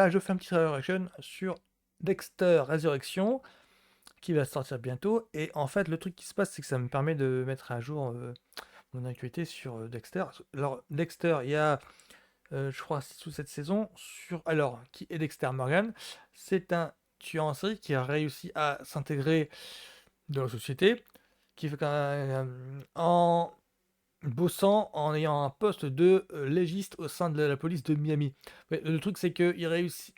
bah je fais un petit reaction sur Dexter Resurrection qui va sortir bientôt. Et en fait, le truc qui se passe, c'est que ça me permet de mettre à jour mon actualité sur Dexter. Alors, Dexter, il y a, je crois, 6 ou 7 saisons. Alors, qui est Dexter Morgan? C'est un tueur en série qui a réussi à s'intégrer dans la société, qui fait en bossant, en ayant un poste de légiste au sein de la police de Miami. Ouais, le truc, c'est qu'il réussit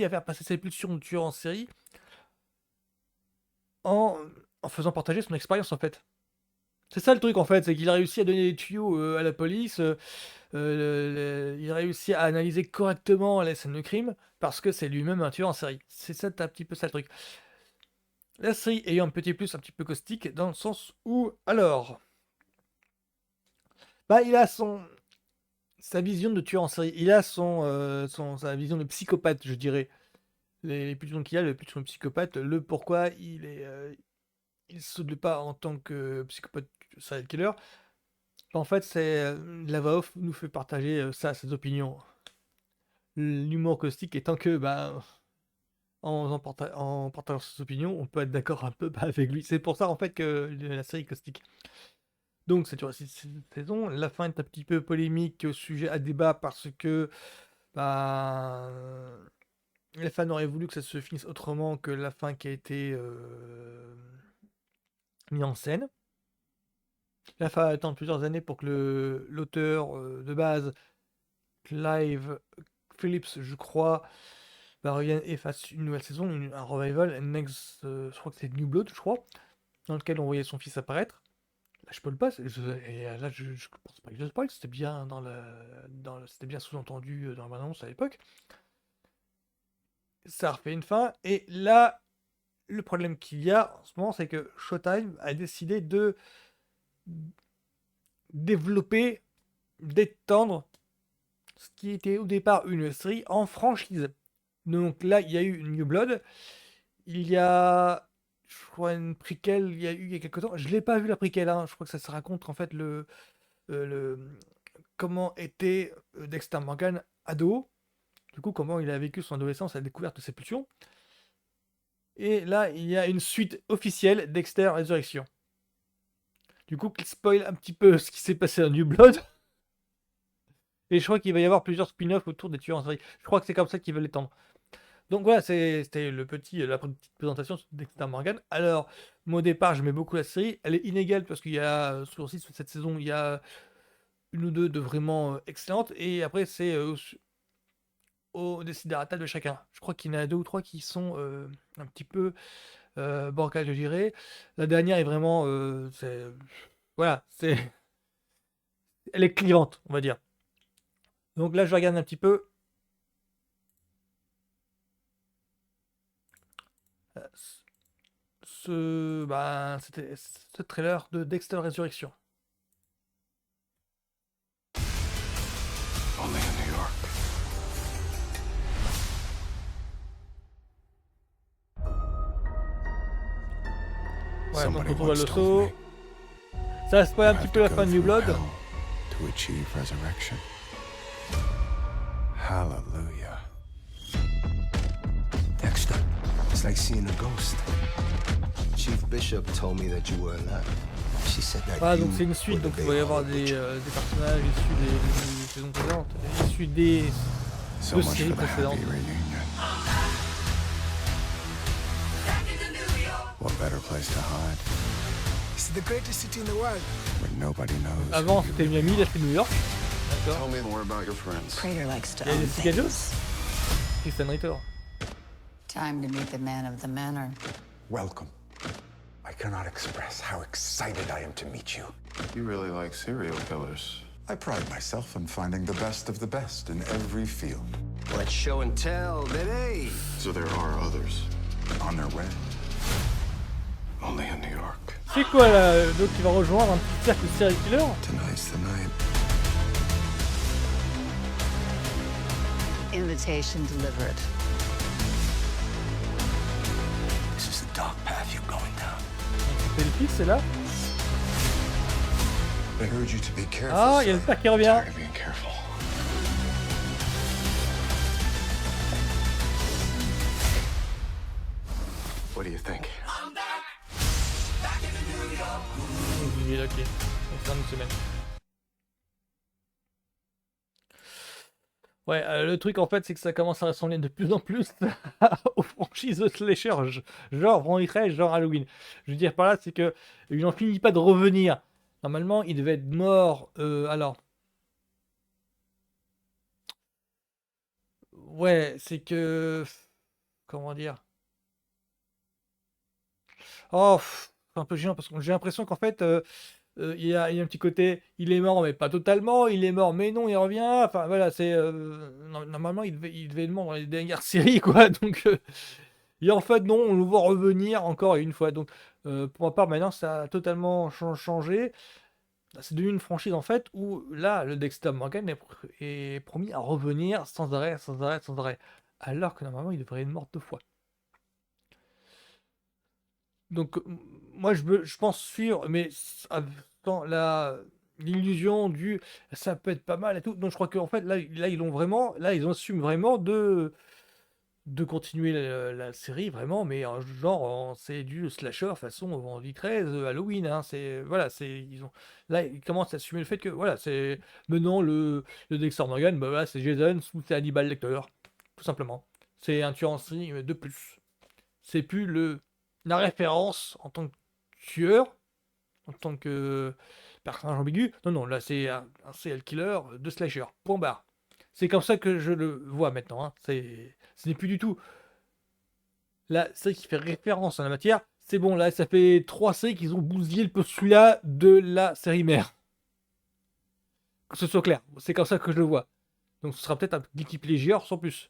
à faire passer ses pulsions de tueur en série en, en faisant partager son expérience, en fait. C'est ça le truc, en fait, c'est qu'il a réussi à donner des tuyaux à la police, il a réussi à analyser correctement les scènes de crime, parce que c'est lui-même un tueur en série. C'est ça, un petit peu ça le truc. La série ayant un petit plus un petit peu caustique, dans le sens où, alors, bah il a sa vision de tueur en série, il a sa vision de psychopathe, je dirais. Les pulsions qu'il a, le pulsion de psychopathe, le pourquoi il saute le pas en tant que psychopathe serial killer. En fait, c'est la voix off nous fait partager ses opinions. L'humour caustique étant que, bah, en partageant ses opinions, on peut être d'accord un peu avec lui. C'est pour ça, en fait, que la série est caustique. Donc, c'est cette saison. La fin est un petit peu polémique, sujet à débat, parce que, bah, les fans auraient voulu que ça se finisse autrement que la fin qui a été mise en scène. Il a fallu attendre plusieurs années pour que l'auteur de base, Clive Phillips, je crois, revienne et fasse une nouvelle saison, un revival, je crois que c'est New Blood, je crois, dans lequel on voyait son fils apparaître. Là, je peux le pas, là, je pense pas que je spoil, c'était bien c'était bien sous-entendu dans la bande-annonce à l'époque. Ça refait une fin, et là, le problème qu'il y a en ce moment, c'est que Showtime a décidé de développer, d'étendre ce qui était au départ une série en franchise. Donc là, il y a eu New Blood, il y a, je crois, une prequel, il y a quelques temps. Je l'ai pas vu la prequel, hein. Je crois que ça se raconte en fait comment était Dexter Morgan ado, du coup comment il a vécu son adolescence à la découverte de ses pulsions. Et là, il y a une suite officielle, Dexter Resurrection. Du coup, il spoil un petit peu ce qui s'est passé dans New Blood. Et je crois qu'il va y avoir plusieurs spin-offs autour des tueurs en série. Je crois que c'est comme ça qu'ils veulent l'étendre. Donc voilà, c'était la petite présentation sur Dexter Morgan. Alors, moi au départ, j'aimais beaucoup la série. Elle est inégale parce qu'il y a, sur 6 ou 7 saisons, il y a une ou deux de vraiment excellentes. Et après, c'est au desiderata de chacun. Je crois qu'il y en a deux ou trois qui sont un petit peu bancales, je dirais. La dernière est vraiment... voilà, elle est clivante, on va dire. Donc là, je regarde un petit peu. C'était ce trailer de Dexter Resurrection. Only in New York. Ouais, donc on retrouve le saut. Ça spoil un petit peu la fin de New Blood. To achieve resurrection. Hallelujah. Dexter, it's like seeing a ghost. Chief Bishop told me that you were alive. She said that Voilà, donc you c'est une suite, were donc the il va y big avoir horror des witch. personnages issus des saisons précédentes, issus des So deux much séries for the précédentes. happy reunion. What better place to hide It's the greatest city in the world. where nobody knows Avant who you c'était Miami, là c'est New York. D'accord. Tell me more about your friends. Prater likes to Il y a own Jessica Jones, things. Kristen Ritter. Time to meet the man of the manor. Welcome. I cannot express how excited I am to meet you. You really like serial killers. I pride myself on finding the best of the best in every field. Let's show and tell, baby. So there are others. On their way. Only in New York. C'est quoi là? Donc il va rejoindre un petit cercle de serial killer. Tonight's the night. Invitation delivered. This is the dark path you're going down. C'est le fils, c'est là. I heard you to be careful. Ah, il y a le son. père qui revient. Tired of being careful. What do you think? Oui, ok. Donc, c'est dans une semaine. Ouais, le truc en fait, c'est que ça commence à ressembler de plus en plus aux franchises de slasher, genre Vendredi 13, genre Halloween. Je veux dire par là, c'est que il n'en finit pas de revenir. Normalement, il devait être mort. Alors, ouais, c'est que comment dire? Oh, c'est un peu gênant parce que j'ai l'impression qu'en fait, il y a un petit côté, il est mort, mais pas totalement, il est mort, mais non, il revient. Enfin voilà, c'est normalement il devait être mort dans les dernières séries, quoi. Donc, et en fait, non, on le voit revenir encore et une fois. Donc, pour ma part, maintenant, ça a totalement changé. C'est devenu une franchise en fait où là, le Dexter Morgan est promis à revenir sans arrêt, sans arrêt, sans arrêt. Alors que normalement, il devrait être mort 2 fois. Donc, moi, je pense suivre, mais dans l'illusion du ça peut être pas mal et tout. Donc, je crois qu'en fait, là, ils assument vraiment de continuer la série, vraiment, mais genre, c'est du slasher façon Vendredi 13, Halloween, hein. Voilà, là, ils commencent à assumer le fait que, voilà, c'est maintenant le Dexter Morgan, bah voilà, c'est Jason ou c'est Hannibal Lecter, tout simplement. C'est un tueur en série de plus. C'est plus la référence en tant que tueur, en tant que personnage ambigu. Non, non, là c'est un serial killer de slasher. Point barre. C'est comme ça que je le vois maintenant, hein. Ce n'est plus du tout la série qui fait référence à la matière. C'est bon, là ça fait 3 séries qu'ils ont bousillé le postulat de la série mère. Que ce soit clair, c'est comme ça que je le vois. Donc ce sera peut-être un guilty pleasure sans plus.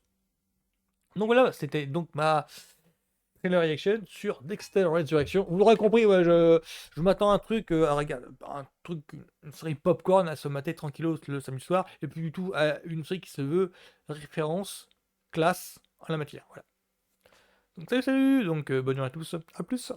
Donc voilà, c'était donc ma trailer reaction sur Dexter Resurrection. Vous l'aurez compris, ouais, je m'attends à un truc, une série popcorn à se mater tranquillos le samedi soir, et puis du tout à une série qui se veut référence, classe en la matière. Voilà. Donc salut, salut, donc bonne journée à tous, à plus.